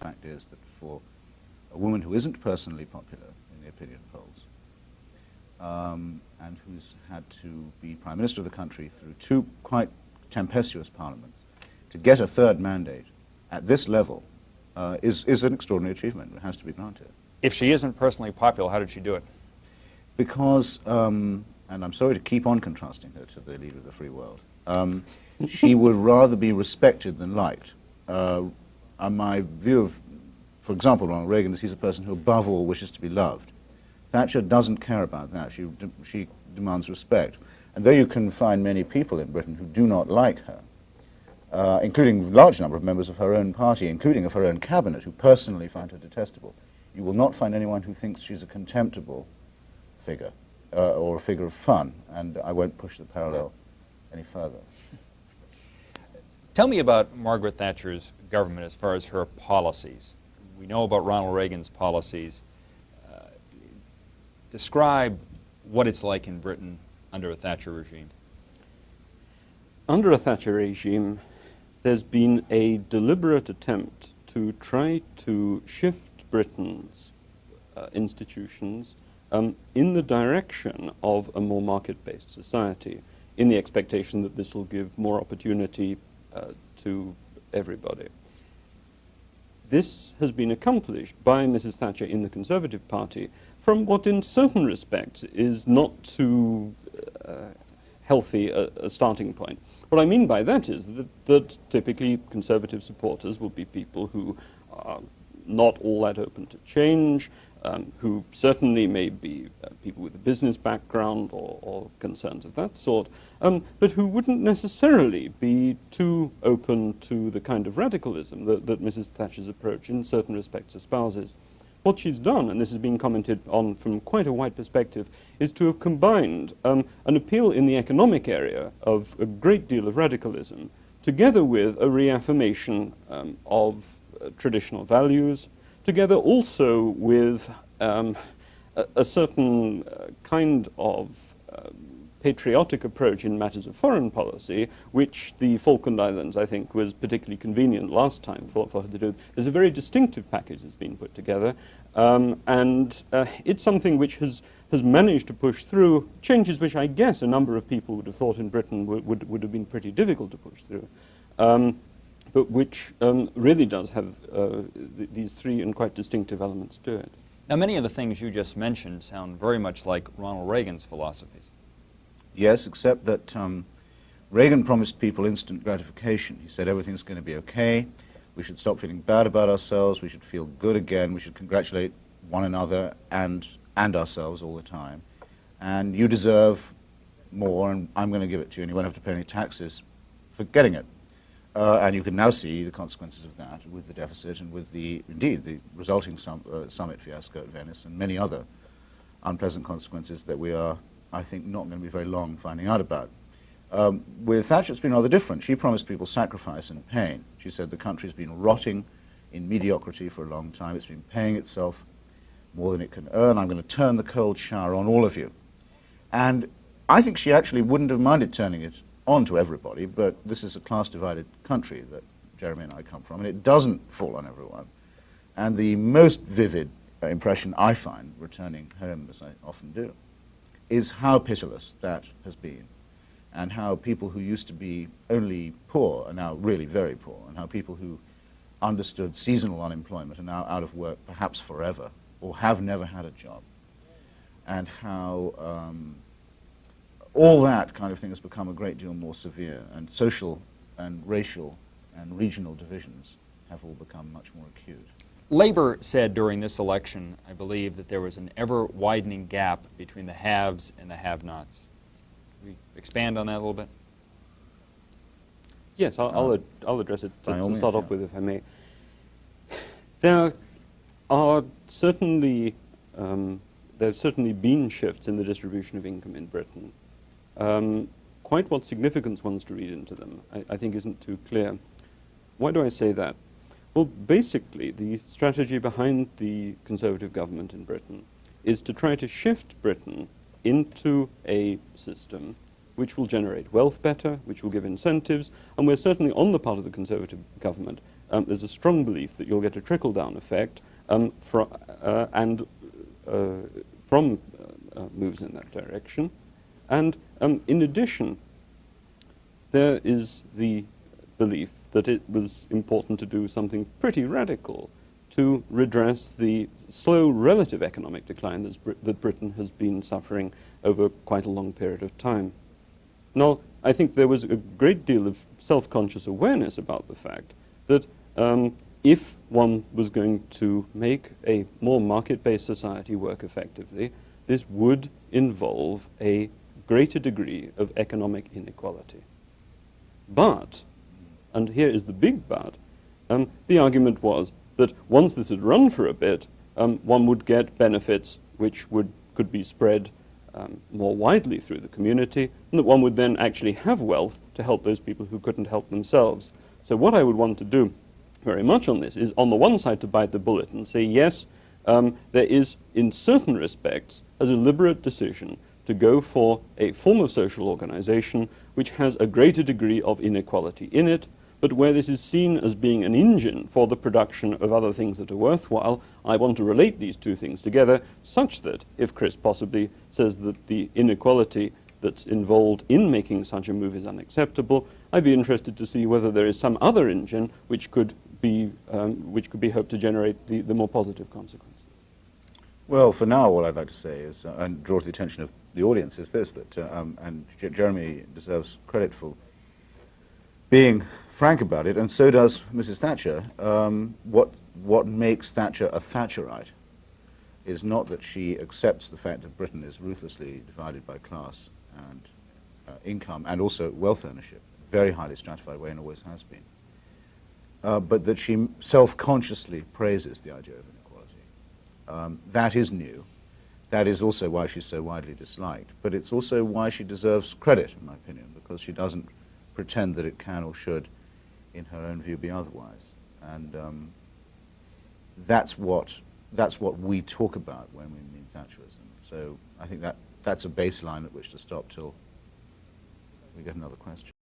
fact is that for a woman who isn't personally popular in the opinion polls, and who's had to be Prime Minister of the country through two quite tempestuous parliaments, to get a third mandate at this level is an extraordinary achievement. It has to be granted. If she isn't personally popular, how did she do it? Because, and I'm sorry to keep on contrasting her to the leader of the free world, she would rather be respected than liked. My view of, for example, Ronald Reagan is he's a person who above all wishes to be loved. Thatcher doesn't care about that. She demands respect. And though you can find many people in Britain who do not like her, including a large number of members of her own party, including of her own cabinet, who personally find her detestable, you will not find anyone who thinks she's a contemptible figure or a figure of fun, and I won't push the parallel any further. Tell me about Margaret Thatcher's government as far as her policies. We know about Ronald Reagan's policies. Describe what it's like in Britain under a Thatcher regime. Under a Thatcher regime, there's been a deliberate attempt to try to shift Britain's institutions in the direction of a more market-based society, in the expectation that this will give more opportunity to everybody. This has been accomplished by Mrs. Thatcher in the Conservative Party from what in certain respects is not too healthy a starting point. What I mean by that is that typically Conservative supporters will be people who are not all that open to change, who certainly may be people with a business background or concerns of that sort, but who wouldn't necessarily be too open to the kind of radicalism that Mrs. Thatcher's approach in certain respects espouses. What she's done, and this has been commented on from quite a wide perspective, is to have combined an appeal in the economic area of a great deal of radicalism, together with a reaffirmation of traditional values, together also with a certain kind of patriotic approach in matters of foreign policy, which the Falkland Islands, I think, was particularly convenient last time for her to do. There's a very distinctive package that's been put together, and it's something which has managed to push through changes which I guess a number of people would have thought in Britain would have been pretty difficult to push through, but which really does have these three and quite distinctive elements to it. Now, many of the things you just mentioned sound very much like Ronald Reagan's philosophies. Yes, except that Reagan promised people instant gratification. He said everything's going to be okay, we should stop feeling bad about ourselves, we should feel good again, we should congratulate one another and ourselves all the time. And you deserve more, and I'm going to give it to you, and you won't have to pay any taxes for getting it. And you can now see the consequences of that with the deficit and with indeed, the resulting summit fiasco at Venice and many other unpleasant consequences that we are, I think, not going to be very long finding out about. With Thatcher, it's been rather different. She promised people sacrifice and pain. She said the country's been rotting in mediocrity for a long time. It's been paying itself more than it can earn. I'm going to turn the cold shower on all of you. And I think she actually wouldn't have minded turning it on to everybody, but this is a class-divided country that Jeremy and I come from, and it doesn't fall on everyone. And the most vivid impression I find, returning home as I often do, is how pitiless that has been, and how people who used to be only poor are now really very poor, and how people who understood seasonal unemployment are now out of work perhaps forever, or have never had a job, and how all that kind of thing has become a great deal more severe, and social and racial and regional divisions have all become much more acute. Labor said during this election, I believe, that there was an ever-widening gap between the haves and the have-nots. Can we expand on that a little bit? Yes, I'll address it to start off with, if I may. There are certainly there's certainly been shifts in the distribution of income in Britain. Quite what significance one's to read into them, I think, isn't too clear. Why do I say that? Well, basically, the strategy behind the Conservative government in Britain is to try to shift Britain into a system which will generate wealth better, which will give incentives, and we're certainly, on the part of the Conservative government, there's a strong belief that you'll get a trickle-down effect from moves in that direction. And in addition, there is the belief that it was important to do something pretty radical to redress the slow relative economic decline that Britain has been suffering over quite a long period of time. Now, I think there was a great deal of self-conscious awareness about the fact that if one was going to make a more market-based society work effectively, this would involve a greater degree of economic inequality. But, and here is the big but, the argument was that once this had run for a bit, one would get benefits which could be spread more widely through the community, and that one would then actually have wealth to help those people who couldn't help themselves. So what I would want to do very much on this is, on the one side, to bite the bullet and say, yes, there is, in certain respects, a deliberate decision to go for a form of social organization which has a greater degree of inequality in it, but where this is seen as being an engine for the production of other things that are worthwhile. I want to relate these two things together such that, if Chris possibly says that the inequality that's involved in making such a move is unacceptable, I'd be interested to see whether there is some other engine which could be hoped to generate the more positive consequences. Well, for now, what I'd like to say is, and draw to the attention of the audience, is this, that, and Jeremy deserves credit for being frank about it, and so does Mrs. Thatcher. What makes Thatcher a Thatcherite is not that she accepts the fact that Britain is ruthlessly divided by class and income, and also wealth ownership, very highly stratified way, and always has been, but that she self-consciously praises the idea of inequality. That is new. That is also why she's so widely disliked, but it's also why she deserves credit, in my opinion, because she doesn't pretend that it can or should, in her own view, be otherwise. And that's what we talk about when we mean Thatcherism. So I think that's a baseline at which to stop till we get another question.